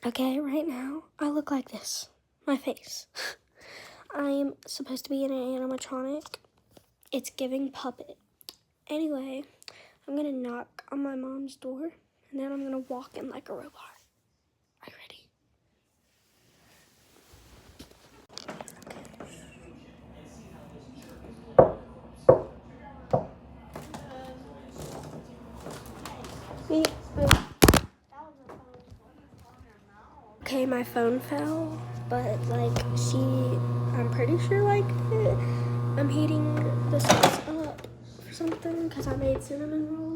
Okay, right now, I look like this. My face. I'm supposed to be in an animatronic. It's giving puppet. Anyway, I'm gonna knock on my mom's door, and then I'm gonna walk in like a robot. Are you ready? Beep, boop. Okay, my phone fell, but like I'm pretty sure liked it. I'm heating the sauce up for something because I made cinnamon rolls.